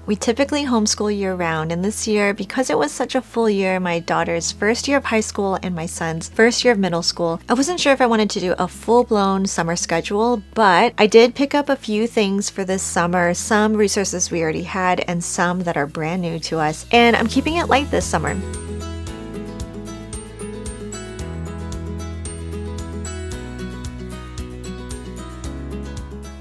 We typically homeschool year-round, and this year, because it was such a full year, my daughter's first year of high school and my son's first year of middle school, I wasn't sure if I wanted to do a full-blown summer schedule, but I did pick up a few things for this summer, some resources we already had and some that are brand new to us, and I'm keeping it light this summer.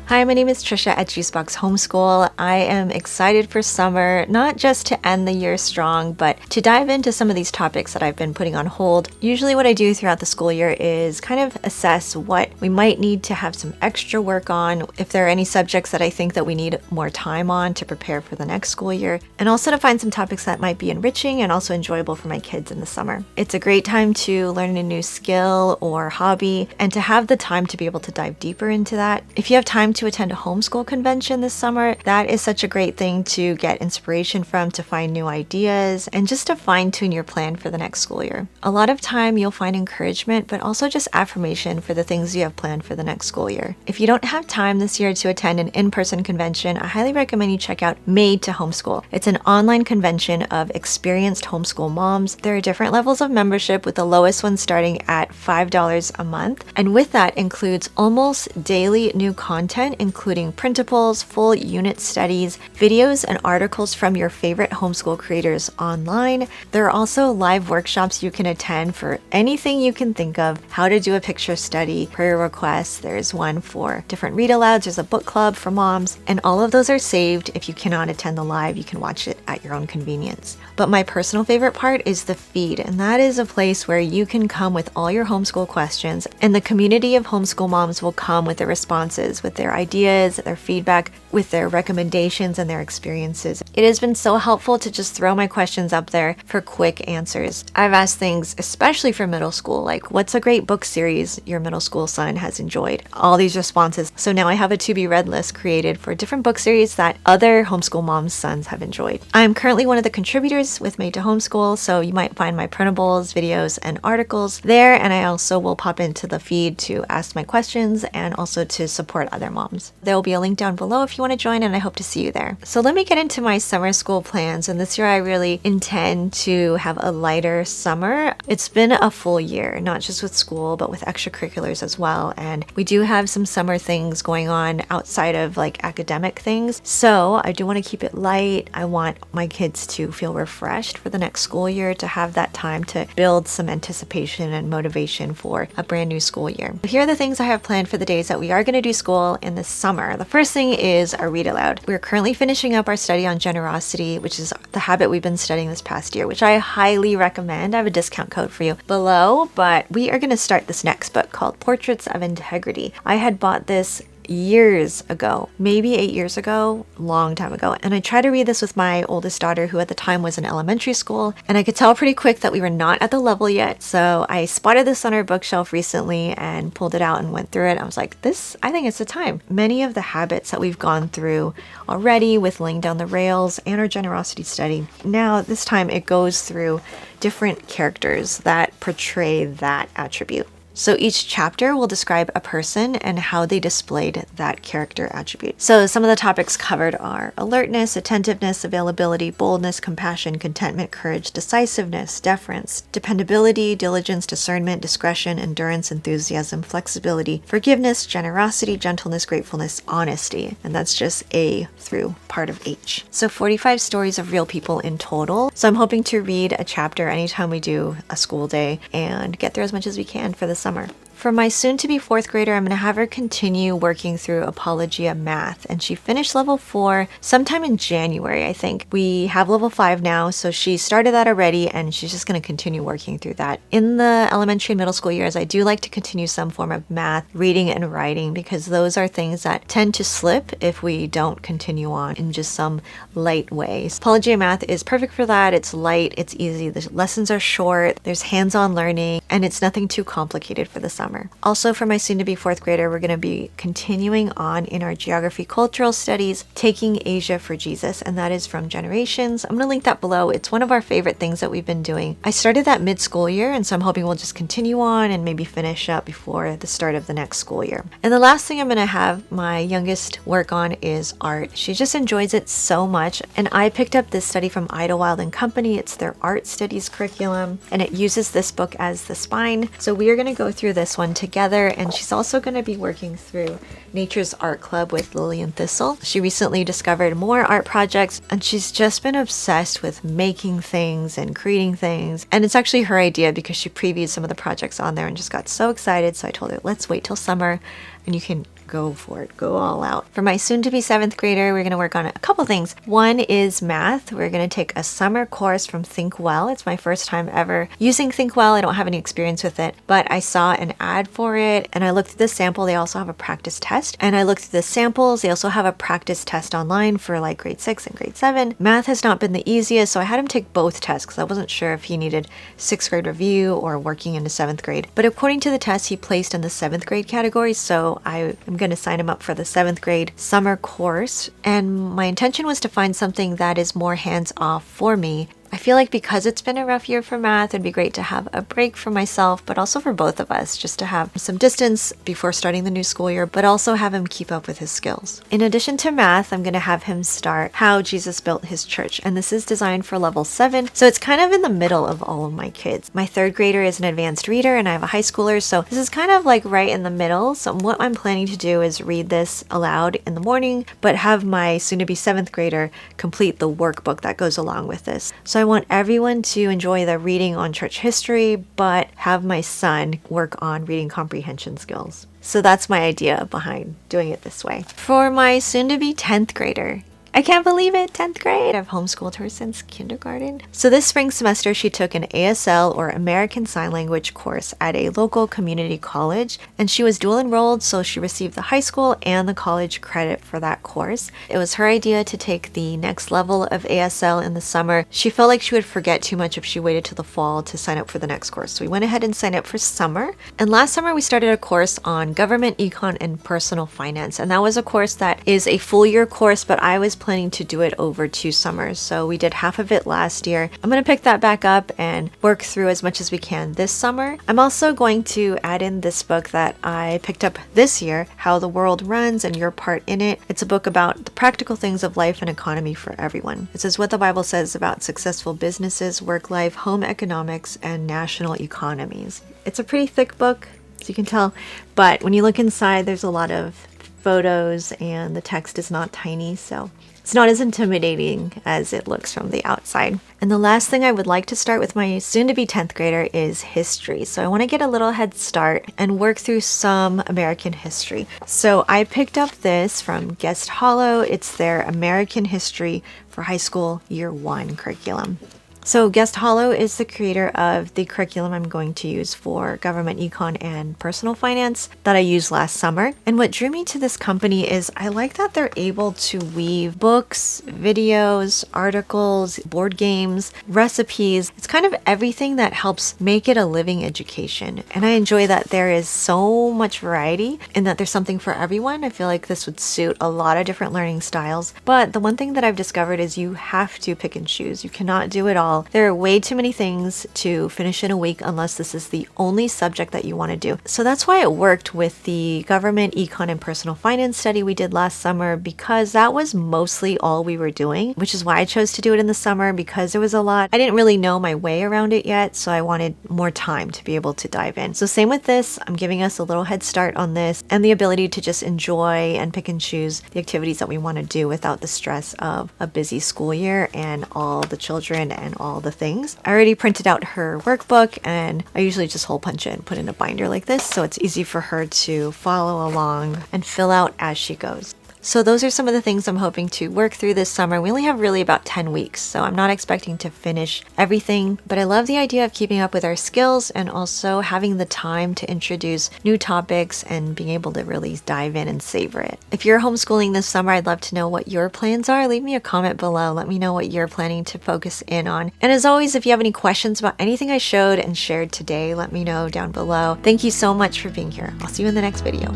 Hi, my name is Trisha at Juicebox Homeschool. I am excited for summer, not just to end the year strong, but to dive into some of these topics that I've been putting on hold. Usually what I do throughout the school year is kind of assess what we might need to have some extra work on, if there are any subjects that I think that we need more time on to prepare for the next school year, and also to find some topics that might be enriching and also enjoyable for my kids in the summer. It's a great time to learn a new skill or hobby and to have the time to be able to dive deeper into that. If you have time to attend a homeschool convention this summer, that is such a great thing to get inspiration from, to find new ideas, and just to fine-tune your plan for the next school year. A lot of time you'll find encouragement, but also just affirmation for the things you have planned for the next school year. If you don't have time this year to attend an in-person convention, I highly recommend you check out Made to Homeschool. It's an online convention of experienced homeschool moms. There are different levels of membership, with the lowest one starting at $5 a month, and with that includes almost daily new content, including printables, full unit studies, videos, and articles from your favorite homeschool creators online. There are also live workshops you can attend for anything you can think of: how to do a picture study, prayer requests. There's one for different read-alouds. There's a book club for moms, and all of those are saved. If you cannot attend the live, you can watch it at your own convenience. But my personal favorite part is the feed, and that is a place where you can come with all your homeschool questions, and the community of homeschool moms will come with their responses, with their ideas, their feedback, with their recommendations and their experiences. It has been so helpful to just throw my questions up there for quick answers. I've asked things, especially for middle school, like what's a great book series your middle school son has enjoyed? All these responses. So now I have a to be read list created for different book series that other homeschool moms' sons have enjoyed. I'm currently one of the contributors with Made to Homeschool, so you might find my printables, videos, and articles there, and I also will pop into the feed to ask my questions and also to support other moms. There will be a link down below if you want to join, and I hope to see you there. So let me get into my summer school plans, and this year I really intend to have a lighter summer. It's been a full year, not just with school, but with extracurriculars as well, and we do have some summer things going on outside of like academic things, so I do want to keep it light. I want my kids to feel refreshed for the next school year, to have that time to build some anticipation and motivation for a brand new school year. Here are the things I have planned for the days that we are going to do school in the summer. The first thing is our read aloud. We're currently finishing up our study on generosity, which is the habit we've been studying this past year, which I highly recommend. I have a discount code for you below, but we are going to start this next book called Portraits of Integrity. I had bought this years ago, maybe 8 years ago, long time ago. And I tried to read this with my oldest daughter, who at the time was in elementary school, and I could tell pretty quick that we were not at the level yet. So I spotted this on our bookshelf recently and pulled it out and went through it. I was like, I think it's the time. Many of the habits that we've gone through already with laying down the rails and our generosity study, now this time it goes through different characters that portray that attribute. So each chapter will describe a person and how they displayed that character attribute. So some of the topics covered are alertness, attentiveness, availability, boldness, compassion, contentment, courage, decisiveness, deference, dependability, diligence, discernment, discretion, endurance, enthusiasm, flexibility, forgiveness, generosity, gentleness, gratefulness, honesty. And that's just A through part of H. So 45 stories of real people in total. So I'm hoping to read a chapter anytime we do a school day and get through as much as we can for the summer. For my soon-to-be 4th grader, I'm going to have her continue working through Apologia Math, and she finished level 4 sometime in January, I think. We have level 5 now, so she started that already, and she's just going to continue working through that. In the elementary and middle school years, I do like to continue some form of math, reading, and writing, because those are things that tend to slip if we don't continue on in just some light ways. Apologia Math is perfect for that. It's light, it's easy, the lessons are short, there's hands-on learning, and it's nothing too complicated for the summer. summer. Also for my soon-to-be 4th grader, we're going to be continuing on in our geography cultural studies, taking Asia for Jesus, and that is from Generations. I'm going to link that below. It's one of our favorite things that we've been doing. I started that mid-school year, and so I'm hoping we'll just continue on and maybe finish up before the start of the next school year. And the last thing I'm going to have my youngest work on is art. She just enjoys it so much, and I picked up this study from Idlewild and Company. It's their art studies curriculum, and it uses this book as the spine. So we are going to go through this one together, and she's also going to be working through Nature's Art Club with Lillian Thistle. She recently discovered more art projects, and she's just been obsessed with making things and creating things. And it's actually her idea because she previewed some of the projects on there and just got so excited. So I told her, let's wait till summer and you can go for it, go all out. For my soon-to-be 7th grader, we're going to work on a couple things. One is math. We're going to take a summer course from Thinkwell. It's my first time ever using Thinkwell. I don't have any experience with it, but I saw an ad for it and I looked at the sample. They also have a practice test, and I looked at the samples. They also have a practice test online for like grade 6 and grade 7. Math has not been the easiest, so I had him take both tests because I wasn't sure if he needed 6th grade review or working into 7th grade. But according to the test, he placed in the 7th grade category, so I am going to sign him up for the 7th grade summer course. And my intention was to find something that is more hands-off for me. I feel like because it's been a rough year for math, it'd be great to have a break for myself, but also for both of us, just to have some distance before starting the new school year, but also have him keep up with his skills. In addition to math, I'm going to have him start How Jesus Built His Church, and this is designed for level 7, so it's kind of in the middle of all of my kids. My 3rd grader is an advanced reader, and I have a high schooler, so this is kind of like right in the middle. So what I'm planning to do is read this aloud in the morning, but have my soon-to-be 7th grader complete the workbook that goes along with this. So I want everyone to enjoy the reading on church history, but have my son work on reading comprehension skills. So that's my idea behind doing it this way. For my soon-to-be 10th grader, I can't believe it, 10th grade. I've homeschooled her since kindergarten. So this spring semester, she took an ASL or American Sign Language course at a local community college, and she was dual enrolled, so she received the high school and the college credit for that course. It was her idea to take the next level of ASL in the summer. She felt like she would forget too much if she waited till the fall to sign up for the next course. So we went ahead and signed up for summer. And last summer, we started a course on government, econ, and personal finance. And that was a course that is a full year course, but I was planning to do it over 2 summers. So we did half of it last year. I'm going to pick that back up and work through as much as we can this summer. I'm also going to add in this book that I picked up this year, How the World Runs and Your Part in It. It's a book about the practical things of life and economy for everyone. It says what the Bible says about successful businesses, work life, home economics, and national economies. It's a pretty thick book, as you can tell, but when you look inside, there's a lot of photos and the text is not tiny, so it's not as intimidating as it looks from the outside. And the last thing I would like to start with my soon-to-be 10th grader is history. So I want to get a little head start and work through some American history. So I picked up this from Guest Hollow. It's their American History for High School Year 1 curriculum. So Guest Hollow is the creator of the curriculum I'm going to use for government econ and personal finance that I used last summer. And what drew me to this company is I like that they're able to weave books, videos, articles, board games, recipes. It's kind of everything that helps make it a living education. And I enjoy that there is so much variety and that there's something for everyone. I feel like this would suit a lot of different learning styles. But the one thing that I've discovered is you have to pick and choose. You cannot do it all. There are way too many things to finish in a week unless this is the only subject that you want to do. So that's why it worked with the government, econ, and personal finance study we did last summer, because that was mostly all we were doing, which is why I chose to do it in the summer, because there was a lot. I didn't really know my way around it yet, so I wanted more time to be able to dive in. So same with this, I'm giving us a little head start on this and the ability to just enjoy and pick and choose the activities that we want to do without the stress of a busy school year and all the children and all the things. I already printed out her workbook, and I usually just hole punch it and put in a binder like this, so it's easy for her to follow along and fill out as she goes. So those are some of the things I'm hoping to work through this summer. We only have really about 10 weeks, so I'm not expecting to finish everything, but I love the idea of keeping up with our skills and also having the time to introduce new topics and being able to really dive in and savor it. If you're homeschooling this summer, I'd love to know what your plans are. Leave me a comment below. Let me know what you're planning to focus in on. And as always, if you have any questions about anything I showed and shared today, let me know down below. Thank you so much for being here. I'll see you in the next video.